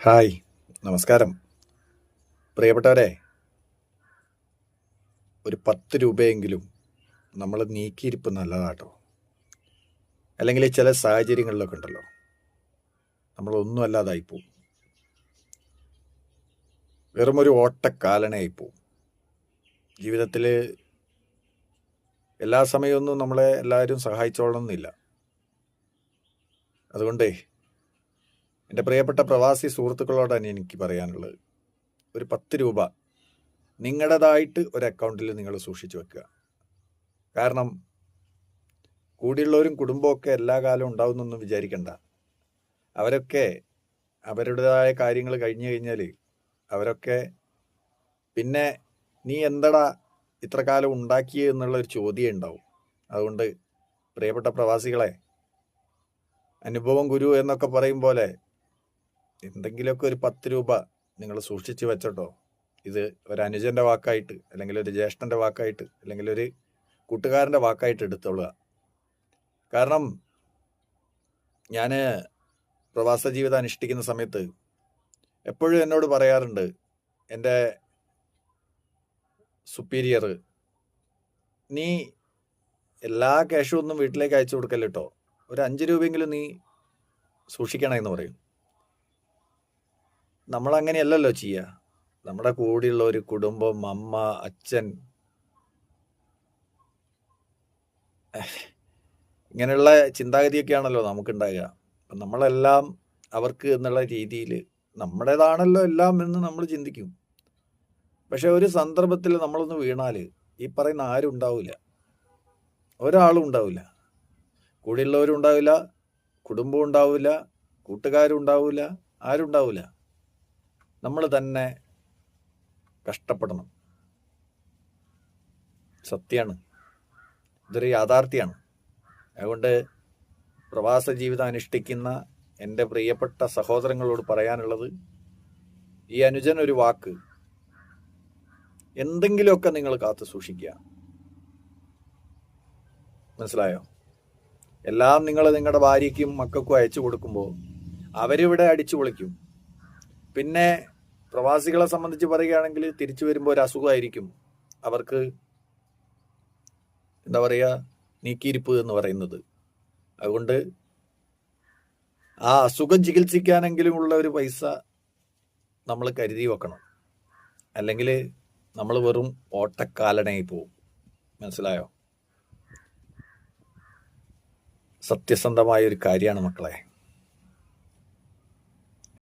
Hi, നമസ്കാരം. പ്രിയപ്പെട്ടവരെ, ഒരു 10 രൂപയെങ്കിലും നമ്മൾ നീക്കിയിരിപ്പ് നല്ലതാട്ടോ. അല്ലെങ്കിൽ ചില സാഹചര്യങ്ങളിലൊക്കെ ഉണ്ടല്ലോ, നമ്മളൊന്നും അല്ലാതായിപ്പോവും. വെറുമൊരു ഓട്ടക്കാലനായിപ്പോവും. ജീവിതത്തിൽ എല്ലാ സമയമൊന്നും നമ്മളെ എല്ലാവരും സഹായിച്ചോളണമെന്നില്ല. അതുകൊണ്ടേ എൻ്റെ പ്രിയപ്പെട്ട പ്രവാസി സുഹൃത്തുക്കളോടാണ് എനിക്ക് പറയാനുള്ളത്. ഒരു 10 രൂപ നിങ്ങളുടേതായിട്ട് ഒരു അക്കൗണ്ടിൽ നിങ്ങൾ സൂക്ഷിച്ചു വെക്കുക. കാരണം കൂടെയുള്ളവരും കുടുംബമൊക്കെ എല്ലാ കാലവും ഉണ്ടാവുന്നൊന്നും വിചാരിക്കണ്ട. അവരൊക്കെ അവരുടേതായ കാര്യങ്ങൾ കഴിഞ്ഞു കഴിഞ്ഞാൽ അവരൊക്കെ പിന്നെ നീ എന്തടാ ഇത്ര കാലം ഉണ്ടാക്കിയത് എന്നുള്ളൊരു ചോദ്യം ഉണ്ടാവും. അതുകൊണ്ട് പ്രിയപ്പെട്ട പ്രവാസികളെ, അനുഭവം ഗുരു എന്നൊക്കെ പറയും പോലെ എന്തെങ്കിലുമൊക്കെ ഒരു 10 രൂപ നിങ്ങൾ സൂക്ഷിച്ച് വെച്ചോട്ടോ. ഇത് ഒരു അനുജൻ്റെ വാക്കായിട്ട്, അല്ലെങ്കിൽ ഒരു ജ്യേഷ്ഠൻ്റെ വാക്കായിട്ട്, അല്ലെങ്കിൽ ഒരു കൂട്ടുകാരൻ്റെ വാക്കായിട്ട് എടുത്തോളുക. കാരണം ഞാൻ പ്രവാസ ജീവിതം അനുഷ്ഠിക്കുന്ന സമയത്ത് എപ്പോഴും എന്നോട് പറയാറുണ്ട് എൻ്റെ സുപ്പീരിയർ, നീ എല്ലാ ക്യാഷും ഒന്നും വീട്ടിലേക്ക് അയച്ചു കൊടുക്കല്ലോ കേട്ടോ, ഒരു 5 രൂപയെങ്കിലും നീ സൂക്ഷിക്കണമെന്ന് പറയും. നമ്മളങ്ങനെയല്ലല്ലോ ചെയ്യുക. നമ്മുടെ കൂടെയുള്ള ഒരു കുടുംബം, അമ്മ, അച്ഛൻ, ഇങ്ങനെയുള്ള ചിന്താഗതിയൊക്കെയാണല്ലോ നമുക്കുണ്ടാകുക. അപ്പം നമ്മളെല്ലാം അവർക്ക് എന്നുള്ള രീതിയിൽ നമ്മുടേതാണല്ലോ എല്ലാം എന്ന് നമ്മൾ ചിന്തിക്കും. പക്ഷെ ഒരു സന്ദർഭത്തിൽ നമ്മളൊന്ന് വീണാൽ ഈ പറയുന്ന ആരും ഉണ്ടാവില്ല, ഒരാളും ഉണ്ടാവില്ല. കൂടെയുള്ളവരും ഉണ്ടാവില്ല, കുടുംബവും ഉണ്ടാവില്ല, കൂട്ടുകാരും ഉണ്ടാവില്ല, ആരും ഉണ്ടാവില്ല. നമ്മൾ തന്നെ കഷ്ടപ്പെടണം. സത്യമാണ്, ഇതൊരു യാഥാർത്ഥ്യമാണ്. അതുകൊണ്ട് പ്രവാസ ജീവിതം അനുഷ്ഠിക്കുന്ന എൻ്റെ പ്രിയപ്പെട്ട സഹോദരങ്ങളോട് പറയാനുള്ളത്, ഈ അനുജൻ ഒരു വാക്ക്, എന്തെങ്കിലുമൊക്കെ നിങ്ങൾ കാത്തു സൂക്ഷിക്കുക. മനസ്സിലായോ? എല്ലാം നിങ്ങൾ നിങ്ങളുടെ ഭാര്യയ്ക്കും മക്കൾക്കും അയച്ചു കൊടുക്കുമ്പോൾ അവരിവിടെ അടിച്ചു പൊളിക്കും. പിന്നെ പ്രവാസികളെ സംബന്ധിച്ച് പറയുകയാണെങ്കിൽ തിരിച്ചു വരുമ്പോൾ ഒരു അസുഖമായിരിക്കും അവർക്ക്, എന്താ പറയുക, നീക്കിയിരിപ്പ് എന്ന് പറയുന്നത്. അതുകൊണ്ട് ആ അസുഖം ചികിത്സിക്കാനെങ്കിലും ഉള്ള ഒരു പൈസ നമ്മൾ കരുതി വെക്കണം. അല്ലെങ്കിൽ നമ്മൾ വെറും ഓട്ടക്കാലനായി പോവും. മനസ്സിലായോ? സത്യസന്ധമായ ഒരു കാര്യമാണ് മക്കളെ.